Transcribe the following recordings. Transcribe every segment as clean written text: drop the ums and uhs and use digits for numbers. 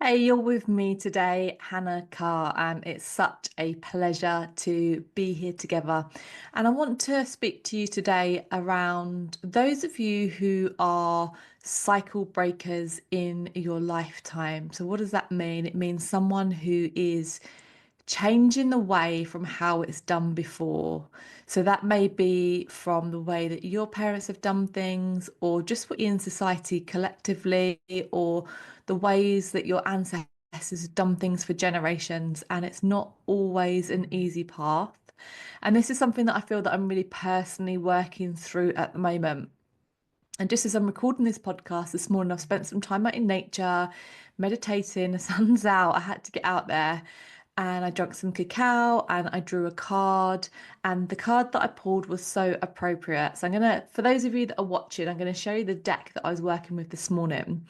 Hey, you're with me today, Hannah Carr, and it's such a pleasure to be here together. And I want to speak to you today around those of you who are cycle breakers in your lifetime. So, what does that mean? It means someone who is changing the way from how it's done before. So that may be from the way that your parents have done things, or just what in society collectively, or the ways that your ancestors have done things for generations. And it's not always an easy path. And this is something that I feel that I'm really personally working through at the moment. And just as I'm recording this podcast this morning, I've spent some time out in nature, meditating. The sun's out. I had to get out there and I drank some cacao and I drew a card. And the card that I pulled was so appropriate. So for those of you that are watching, I'm going to show you the deck that I was working with this morning.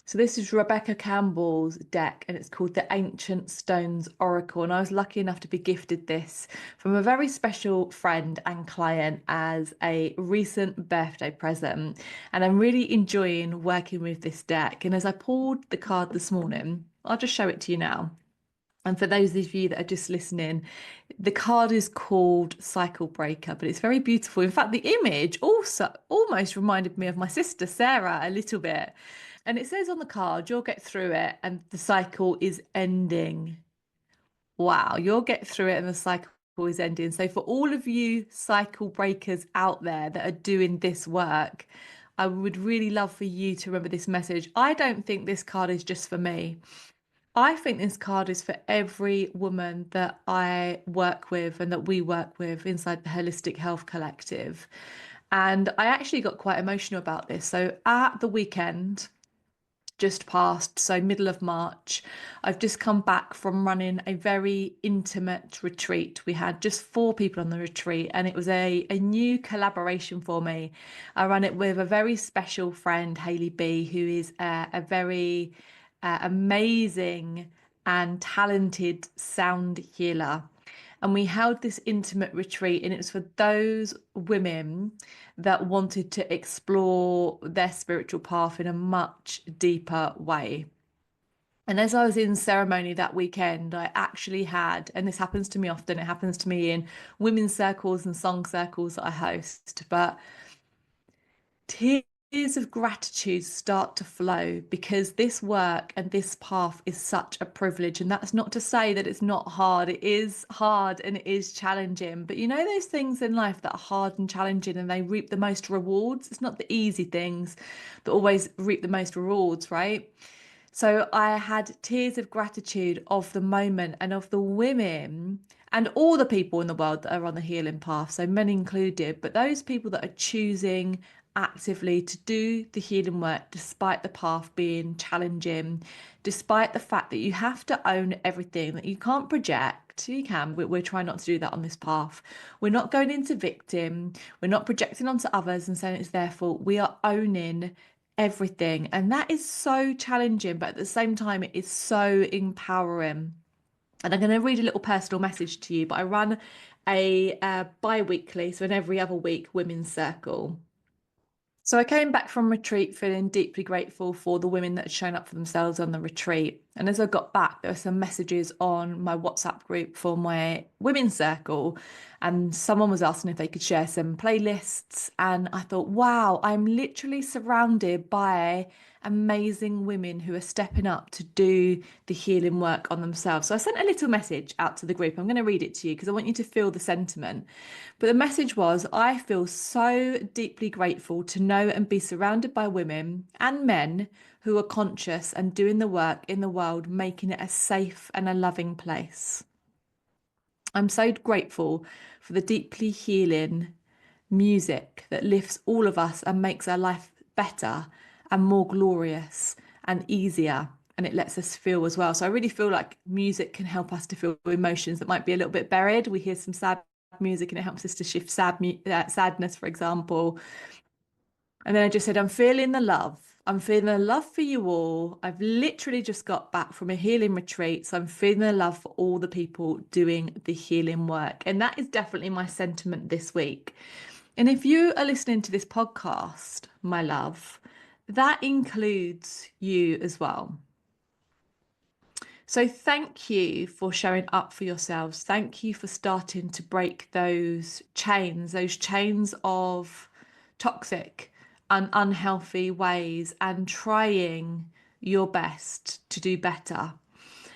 So this is Rebecca Campbell's deck and it's called the Ancient Stones Oracle. And I was lucky enough to be gifted this from a very special friend and client as a recent birthday present. And I'm really enjoying working with this deck. And as I pulled the card this morning, I'll just show it to you now. And for those of you that are just listening, the card is called Cycle Breaker, but it's very beautiful. In fact, the image also almost reminded me of my sister Sarah a little bit. And it says on the card, you'll get through it and the cycle is ending. Wow, you'll get through it and the cycle is ending. So, for all of you cycle breakers out there that are doing this work, I would really love for you to remember this message. I don't think this card is just for me. I think this card is for every woman that I work with and that we work with inside the Holistic Health Collective. And I actually got quite emotional about this. So at the weekend, just past, so middle of March, I've just come back from running a very intimate retreat. We had just 4 people on the retreat, and it was a new collaboration for me. I ran it with a very special friend, Hayley B, who is a very amazing and talented sound healer. And we held this intimate retreat, and it was for those women that wanted to explore their spiritual path in a much deeper way. And as I was in ceremony that weekend, I actually had, and this happens to me often, it happens to me in women's circles and song circles that I host, but tears of gratitude start to flow because this work and this path is such a privilege. And that's not to say that it's not hard. It is hard and it is challenging. But you know, those things in life that are hard and challenging and they reap the most rewards? It's not the easy things that always reap the most rewards, right? So I had tears of gratitude of the moment and of the women and all the people in the world that are on the healing path, so men included, but those people that are choosing actively to do the healing work despite the path being challenging, despite the fact that you have to own everything, that you can't project. You can. We're trying not to do that on this path. We're not going into victim. We're not projecting onto others and saying it's their fault. We are owning everything. And that is so challenging, but at the same time, it is so empowering. And I'm going to read a little personal message to you, but I run a bi-weekly, so in every other week, women's circle. So I came back from retreat feeling deeply grateful for the women that had shown up for themselves on the retreat. And as I got back, there were some messages on my WhatsApp group for my women's circle. And someone was asking if they could share some playlists. And I thought, wow, I'm literally surrounded by amazing women who are stepping up to do the healing work on themselves. So I sent a little message out to the group. I'm going to read it to you because I want you to feel the sentiment. But the message was, I feel so deeply grateful to know and be surrounded by women and men who are conscious and doing the work in the world, making it a safe and a loving place. I'm so grateful for the deeply healing music that lifts all of us and makes our life better and more glorious and easier. And it lets us feel as well. So I really feel like music can help us to feel emotions that might be a little bit buried. We hear some sad music and it helps us to shift sadness, for example. And then I just said, I'm feeling the love. I'm feeling the love for you all. I've literally just got back from a healing retreat. So I'm feeling the love for all the people doing the healing work. And that is definitely my sentiment this week. And if you are listening to this podcast, my love, that includes you as well. So thank you for showing up for yourselves. Thank you for starting to break those chains of toxic and unhealthy ways and trying your best to do better.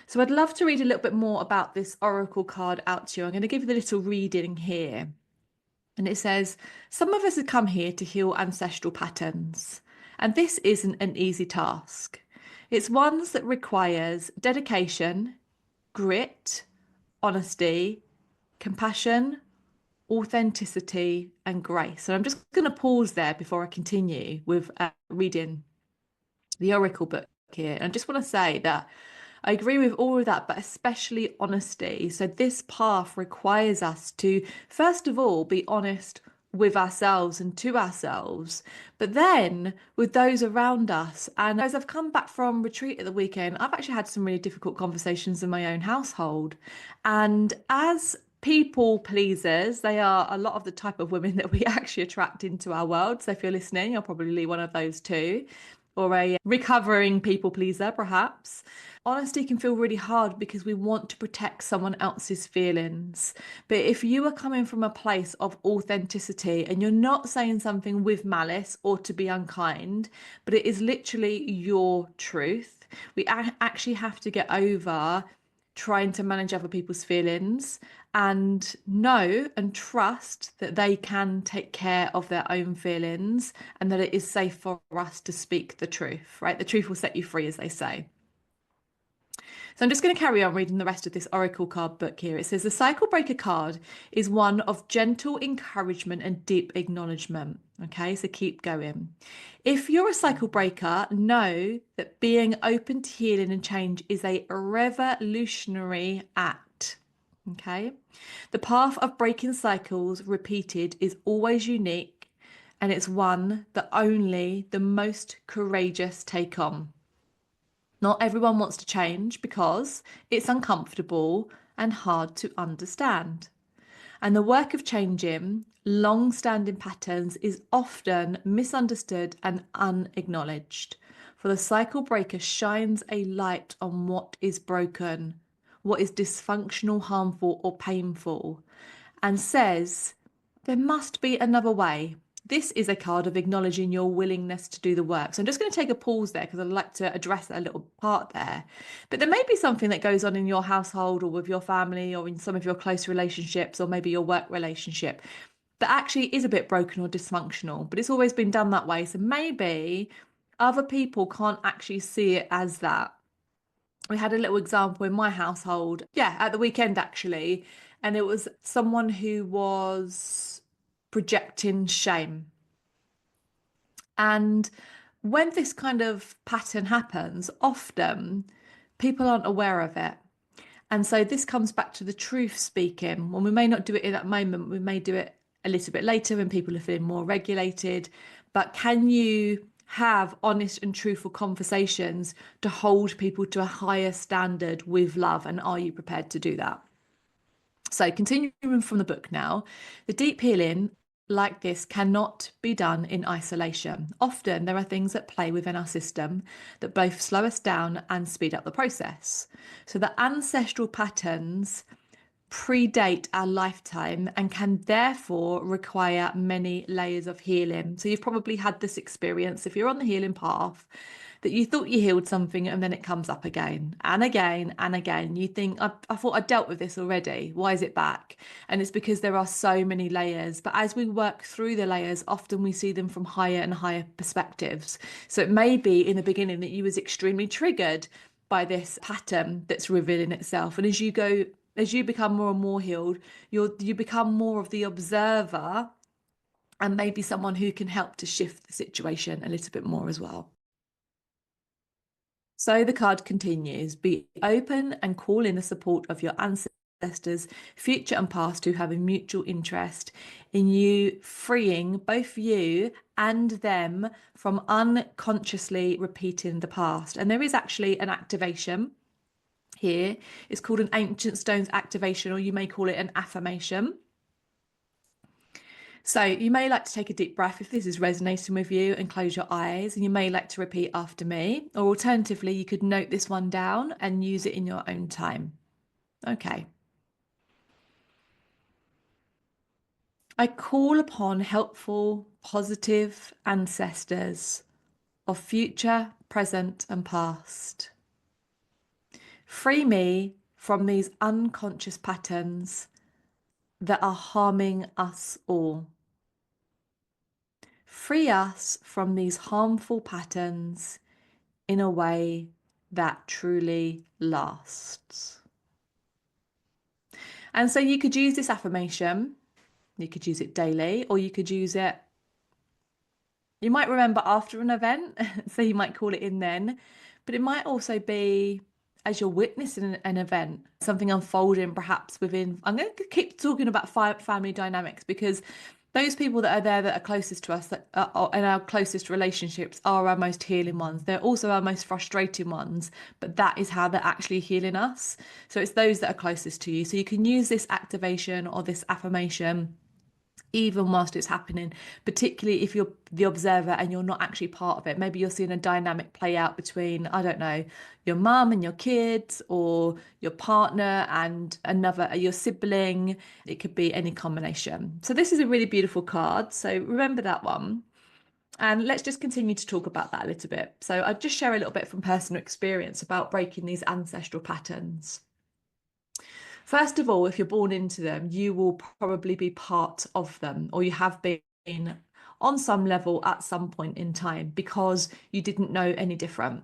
So I'd love to read a little bit more about this oracle card out to you. I'm going to give you the little reading here. And it says, some of us have come here to heal ancestral patterns, and this isn't an easy task. It's one that requires dedication, grit, honesty, compassion, authenticity, and grace. And I'm just going to pause there before I continue with reading the Oracle book here. And I just want to say that I agree with all of that, but especially honesty. So this path requires us to, first of all, be honest with ourselves and to ourselves, but then with those around us. And as I've come back from retreat at the weekend, I've actually had some really difficult conversations in my own household. And as people pleasers, they are a lot of the type of women that we actually attract into our world. So if you're listening, you're probably one of those too, or a recovering people pleaser, perhaps. Honesty can feel really hard because we want to protect someone else's feelings. But if you are coming from a place of authenticity and you're not saying something with malice or to be unkind, but it is literally your truth, we actually have to get over trying to manage other people's feelings and know and trust that they can take care of their own feelings and that it is safe for us to speak the truth, right? The truth will set you free, as they say. So I'm just going to carry on reading the rest of this Oracle card book here. It says the Cycle Breaker card is one of gentle encouragement and deep acknowledgement. Okay, so keep going. If you're a cycle breaker, know that being open to healing and change is a revolutionary act. Okay, the path of breaking cycles repeated is always unique, and it's one that only the most courageous take on. Not everyone wants to change because it's uncomfortable and hard to understand. And the work of changing long-standing patterns is often misunderstood and unacknowledged. For the cycle breaker shines a light on what is broken, what is dysfunctional, harmful, or painful, and says, there must be another way. This is a card of acknowledging your willingness to do the work. So I'm just going to take a pause there because I'd like to address that little part there. But there may be something that goes on in your household or with your family or in some of your close relationships or maybe your work relationship that actually is a bit broken or dysfunctional, but it's always been done that way. So maybe other people can't actually see it as that. We had a little example in my household, at the weekend actually, and it was someone who was projecting shame. And when this kind of pattern happens, often people aren't aware of it. And so this comes back to the truth speaking. When we may not do it in that moment, we may do it a little bit later when people are feeling more regulated. But can you have honest and truthful conversations to hold people to a higher standard with love? And are you prepared to do that? So continuing from the book now, the deep healing like this cannot be done in isolation. Often there are things at play within our system that both slow us down and speed up the process. So the ancestral patterns predate our lifetime and can therefore require many layers of healing. So you've probably had this experience if you're on the healing path that you thought you healed something and then it comes up again and again and again. You think, I thought I dealt with this already. Why is it back? And it's because there are so many layers. But as we work through the layers, often we see them from higher and higher perspectives. So it may be in the beginning that you was extremely triggered by this pattern that's revealing itself. And as you become more and more healed, you become more of the observer and maybe someone who can help to shift the situation a little bit more as well. So the card continues, be open and call in the support of your ancestors, future and past, who have a mutual interest in you freeing both you and them from unconsciously repeating the past. And there is actually an activation here. It's called an ancient stones activation, or you may call it an affirmation. So you may like to take a deep breath if this is resonating with you and close your eyes, and you may like to repeat after me, or alternatively, you could note this one down and use it in your own time. Okay. I call upon helpful, positive ancestors of future, present, and past. Free me from these unconscious patterns that are harming us all. Free us from these harmful patterns in a way that truly lasts. And so you could use this affirmation, you could use it daily, or you could use it, you might remember after an event, so you might call it in then, but it might also be as you're witnessing an event, something unfolding perhaps within, I'm going to keep talking about family dynamics because those people that are there that are closest to us that are in our closest relationships are our most healing ones. They're also our most frustrating ones, but that is how they're actually healing us. So it's those that are closest to you. So you can use this activation or this affirmation even whilst it's happening, particularly if you're the observer and you're not actually part of it. Maybe you're seeing a dynamic play out between, I don't know, your mum and your kids, or your partner and your sibling. It could be any combination. So this is a really beautiful card. So remember that one. And let's just continue to talk about that a little bit. So I'll just share a little bit from personal experience about breaking these ancestral patterns. First of all, if you're born into them, you will probably be part of them, or you have been on some level at some point in time because you didn't know any different.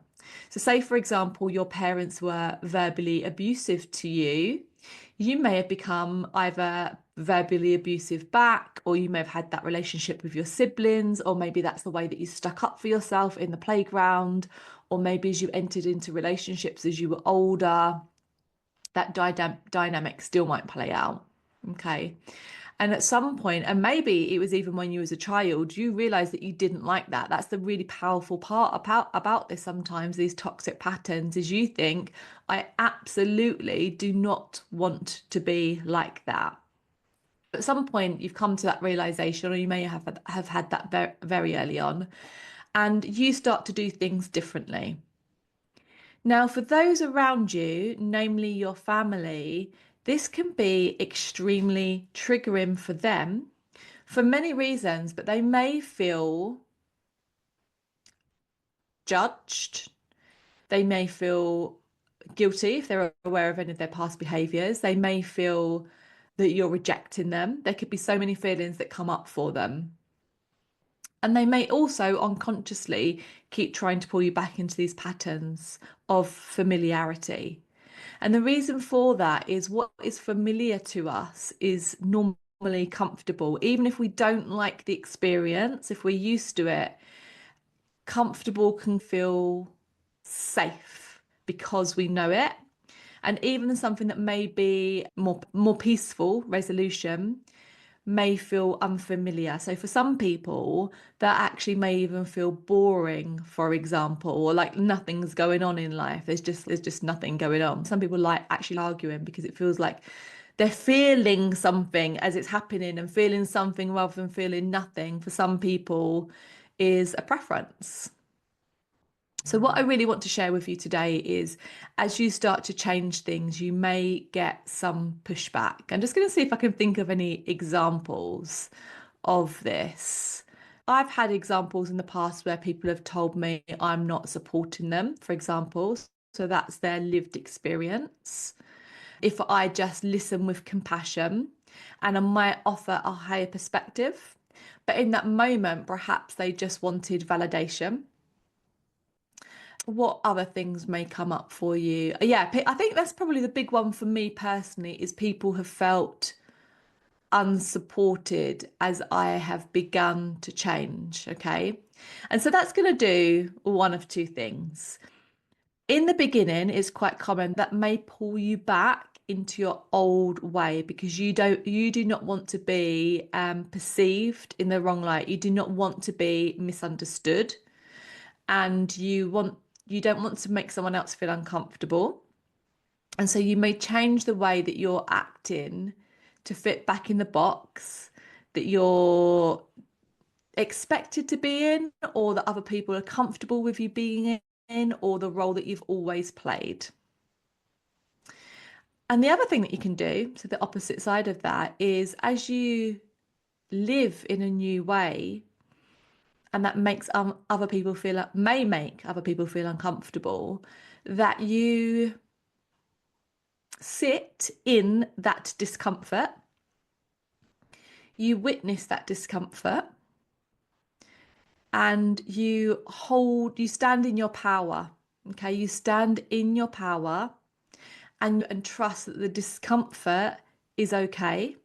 So, say, for example, your parents were verbally abusive to you. You may have become either verbally abusive back, or you may have had that relationship with your siblings, or maybe that's the way that you stuck up for yourself in the playground, or maybe as you entered into relationships as you were older that dynamic still might play out. Okay. And at some point, and maybe it was even when you was a child, you realize that you didn't like that. That's the really powerful part about this sometimes, these toxic patterns, is you think, I absolutely do not want to be like that. At some point, you've come to that realization, or you may have had that very early on, and you start to do things differently. Now, for those around you, namely your family, this can be extremely triggering for them for many reasons, but they may feel judged. They may feel guilty if they're aware of any of their past behaviors. They may feel that you're rejecting them. There could be so many feelings that come up for them. And they may also unconsciously keep trying to pull you back into these patterns of familiarity. And the reason for that is what is familiar to us is normally comfortable. Even if we don't like the experience, if we're used to it, comfortable can feel safe because we know it. And even something that may be more peaceful resolution may feel unfamiliar. So for some people, that actually may even feel boring, for example, or like nothing's going on in life. There's just nothing going on. Some people like actually arguing because it feels like they're feeling something as it's happening, and feeling something rather than feeling nothing for some people is a preference. So, what I really want to share with you today is as you start to change things, you may get some pushback. I'm just going to see if I can think of any examples of this. I've had examples in the past where people have told me I'm not supporting them, for example. So, that's their lived experience. If I just listen with compassion and I might offer a higher perspective, but in that moment, perhaps they just wanted validation. What other things may come up for you? Yeah, I think that's probably the big one for me personally is people have felt unsupported as I have begun to change. Okay. And so that's going to do one of two things. In the beginning, it's quite common that may pull you back into your old way because you do not want to be perceived in the wrong light. You do not want to be misunderstood, and you don't want to make someone else feel uncomfortable. And so you may change the way that you're acting to fit back in the box that you're expected to be in, or that other people are comfortable with you being in, or the role that you've always played. And the other thing that you can do, so the opposite side of that, is as you live in a new way, and that makes other people feel, may make other people feel uncomfortable, that you sit in that discomfort, you witness that discomfort, and you stand in your power. Okay, you stand in your power and trust that the discomfort is okay.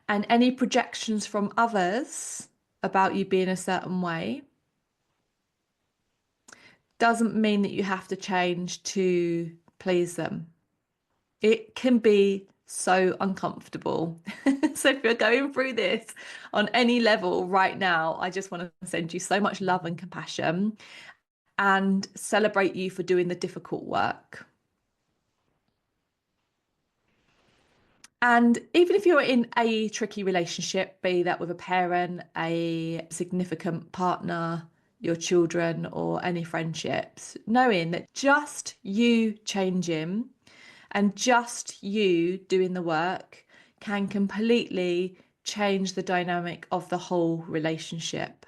And any projections from others about you being a certain way doesn't mean that you have to change to please them. It can be so uncomfortable. So if you're going through this on any level right now, I just want to send you so much love and compassion and celebrate you for doing the difficult work. And even if you're in a tricky relationship, be that with a parent, a significant partner, your children, or any friendships, knowing that just you changing and just you doing the work can completely change the dynamic of the whole relationship.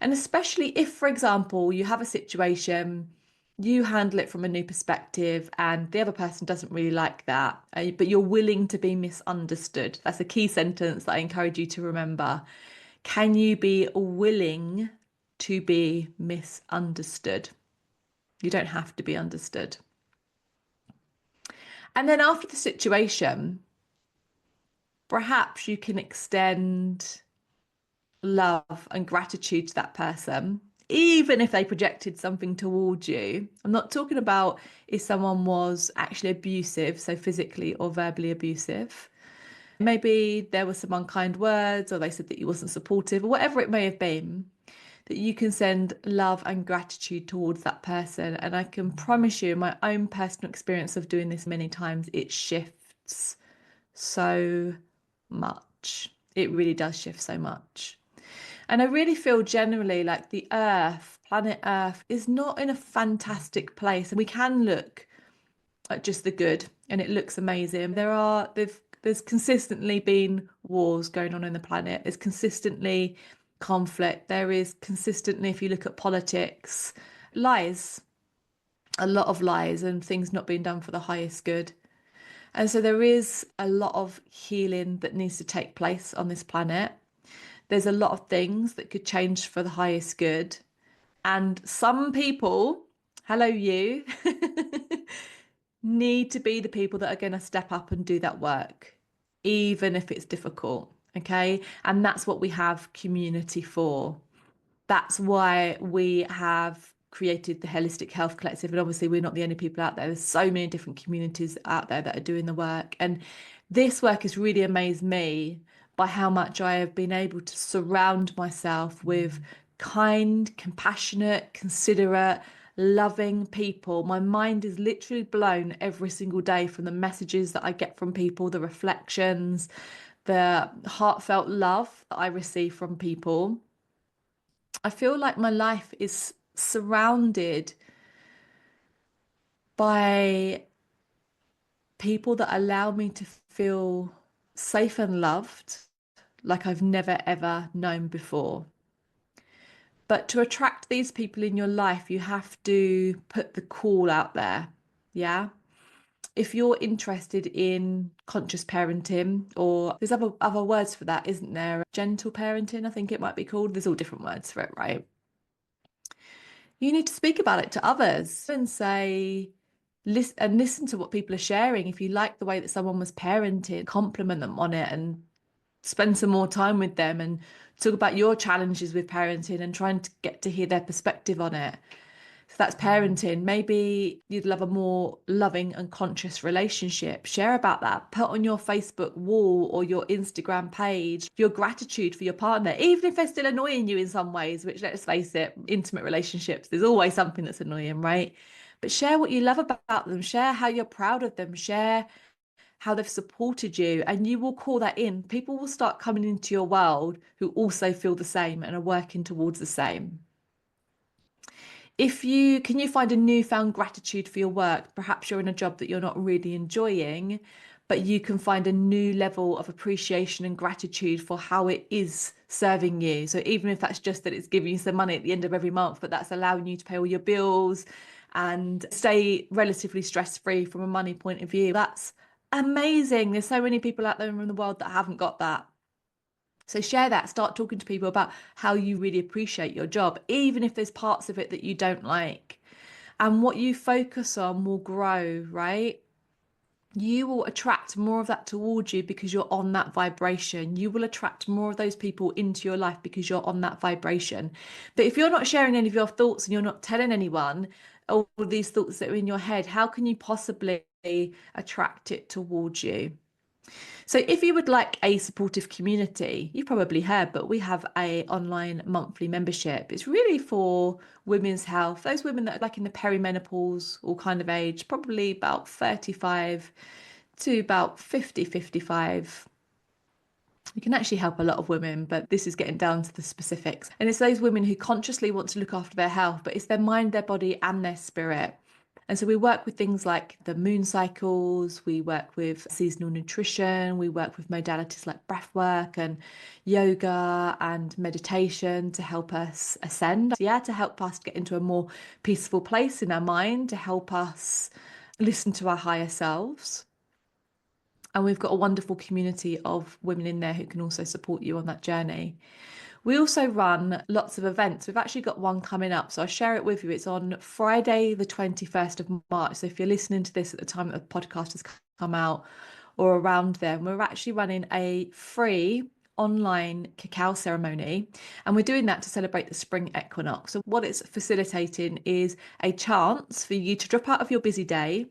And especially if, for example, you have a situation, you handle it from a new perspective, and the other person doesn't really like that, but you're willing to be misunderstood. That's a key sentence that I encourage you to remember. Can you be willing to be misunderstood? You don't have to be understood. And then after the situation, perhaps you can extend love and gratitude to that person, even if they projected something towards you. I'm not talking about if someone was actually abusive, so physically or verbally abusive. Maybe there were some unkind words, or they said that you wasn't supportive, or whatever it may have been, that you can send love and gratitude towards that person. And I can promise you, my own personal experience of doing this many times, it shifts so much. It really does shift so much. And I really feel generally like the Earth, planet Earth, is not in a fantastic place. And we can look at just the good and it looks amazing. There's consistently been wars going on in the planet. There's consistently conflict. There is consistently, if you look at politics, lies, a lot of lies and things not being done for the highest good. And so there is a lot of healing that needs to take place on this planet. There's a lot of things that could change for the highest good. And some people, hello you, need to be the people that are going to step up and do that work, even if it's difficult. Okay. And that's what we have community for. That's why we have created the Holistic Health Collective. And obviously, we're not the only people out there. There's so many different communities out there that are doing the work. And this work has really amazed me by how much I have been able to surround myself with kind, compassionate, considerate, loving people. My mind is literally blown every single day from the messages that I get from people, the reflections, the heartfelt love that I receive from people. I feel like my life is surrounded by people that allow me to feel safe and loved like I've never ever known before. But to attract these people in your life, you have to put the call out there. Yeah. If you're interested in conscious parenting, or there's other words for that, isn't there? Gentle parenting, I think it might be called. There's all different words for it, right? You need to speak about it to others and say, listen to what people are sharing. If you like the way that someone was parented, compliment them on it and spend some more time with them and talk about your challenges with parenting and trying to get to hear their perspective on it. So that's parenting. Maybe you'd love a more loving and conscious relationship. Share about that. Put on your Facebook wall or your Instagram page your gratitude for your partner, even if they're still annoying you in some ways, which, let's face it, intimate relationships, there's always something that's annoying, right? But share what you love about them. Share how you're proud of them. Share how they've supported you, and you will call that in. People will start coming into your world who also feel the same and are working towards the same. If you can you find a newfound gratitude for your work? Perhaps you're in a job that you're not really enjoying, but you can find a new level of appreciation and gratitude for how it is serving you. So even if that's just that it's giving you some money at the end of every month, but that's allowing you to pay all your bills and stay relatively stress-free from a money point of view, that's amazing. There's so many people out there in the world that haven't got that. So share that, start talking to people about how you really appreciate your job, even if there's parts of it that you don't like. And what you focus on will grow, right? You will attract more of that towards you because you're on that vibration. You will attract more of those people into your life because you're on that vibration. But if you're not sharing any of your thoughts and you're not telling anyone all of these thoughts that are in your head, how can you possibly attract it towards you? So if you would like a supportive community, you've probably heard, but we have a online monthly membership. It's really for women's health, those women that are like in the perimenopause or kind of age, probably about 35 to about 50, 55. You can actually help a lot of women, but this is getting down to the specifics. And it's those women who consciously want to look after their health, but it's their mind, their body, and their spirit. And so we work with things like the moon cycles, we work with seasonal nutrition, we work with modalities like breath work and yoga and meditation to help us ascend. Yeah, to help us get into a more peaceful place in our mind, to help us listen to our higher selves. And we've got a wonderful community of women in there who can also support you on that journey. We also run lots of events. We've actually got one coming up, so I'll share it with you. It's on Friday, the 21st of March. So if you're listening to this at the time that the podcast has come out or around then, we're actually running a free online cacao ceremony, and we're doing that to celebrate the spring equinox. So what it's facilitating is a chance for you to drop out of your busy day.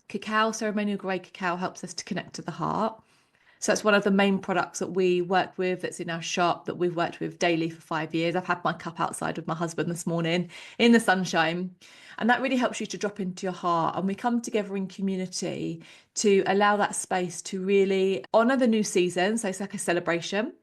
Cacao, ceremonial grade cacao, helps us to connect to the heart. So that's one of the main products that we work with, that's in our shop, that we've worked with daily for 5 years. I've had my cup outside with my husband this morning in the sunshine. And that really helps you to drop into your heart. And we come together in community to allow that space to really honour the new season. So it's like a celebration,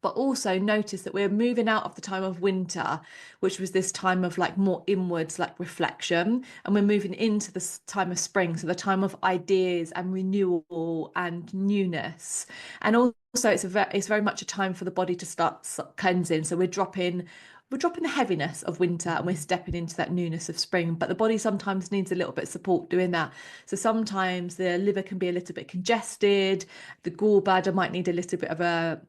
but also notice that we're moving out of the time of winter, which was this time of like more inwards, like reflection, and we're moving into this time of spring, so the time of ideas and renewal and newness. And also it's very much a time for the body to start cleansing. So we're dropping the heaviness of winter and we're stepping into that newness of spring, but the body sometimes needs a little bit of support doing that. So sometimes the liver can be a little bit congested, the gallbladder might need a little bit of a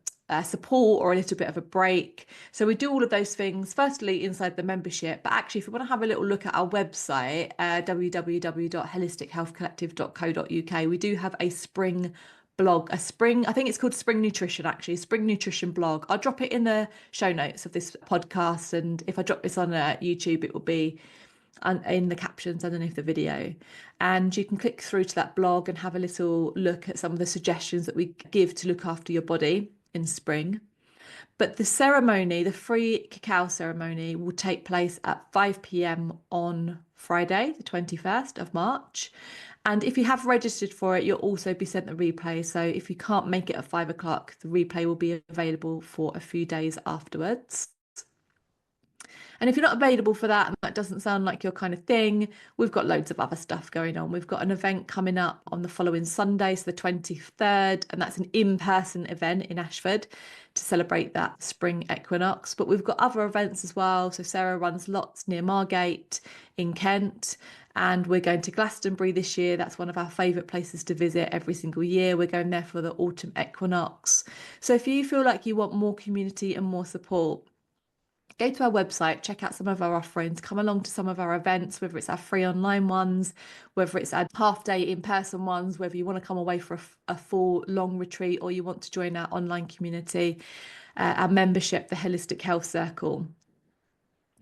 support or a little bit of a break. So we do all of those things, firstly inside the membership, but actually if you want to have a little look at our website, www.holistichealthcollective.co.uk, we do have a spring blog, I think it's called Spring Nutrition, actually, Spring Nutrition blog. I'll drop it in the show notes of this podcast, and if I drop this on YouTube, it will be in the captions underneath the video, and you can click through to that blog and have a little look at some of the suggestions that we give to look after your body in spring. But the ceremony, the free cacao ceremony, will take place at 5 p.m. on Friday, the 21st of March. And if you have registered for it, you'll also be sent the replay. So if you can't make it at 5 o'clock, the replay will be available for a few days afterwards. And if you're not available for that and that doesn't sound like your kind of thing, we've got loads of other stuff going on. We've got an event coming up on the following Sunday, so the 23rd, and that's an in-person event in Ashford to celebrate that spring equinox. But we've got other events as well. So Sarah runs lots near Margate in Kent, and we're going to Glastonbury this year. That's one of our favourite places to visit every single year. We're going there for the autumn equinox. So if you feel like you want more community and more support, go to our website, check out some of our offerings, come along to some of our events, whether it's our free online ones, whether it's our half-day in-person ones, whether you want to come away for a full long retreat or you want to join our online community, our membership, the Holistic Health Circle.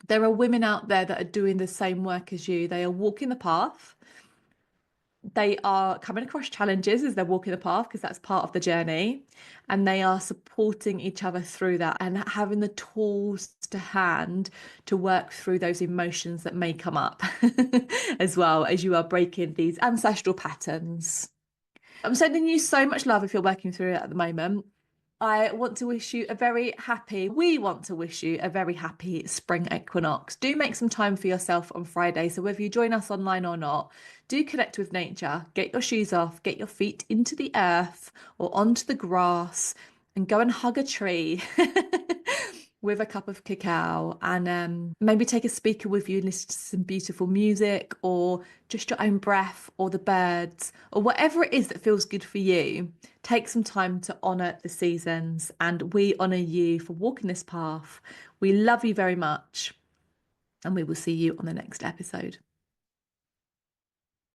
There are women out there that are doing the same work as you. They are walking the path. They are coming across challenges as they're walking the path because that's part of the journey. And they are supporting each other through that and having the tools to hand to work through those emotions that may come up as well as you are breaking these ancestral patterns. I'm sending you so much love if you're working through it at the moment. I want to wish you a very happy, we want to wish you a very happy spring equinox. Do make some time for yourself on Friday. So whether you join us online or not, do connect with nature, get your shoes off, get your feet into the earth or onto the grass and go and hug a tree with a cup of cacao and maybe take a speaker with you and listen to some beautiful music or just your own breath or the birds or whatever it is that feels good for you. Take some time to honour the seasons and we honour you for walking this path. We love you very much and we will see you on the next episode.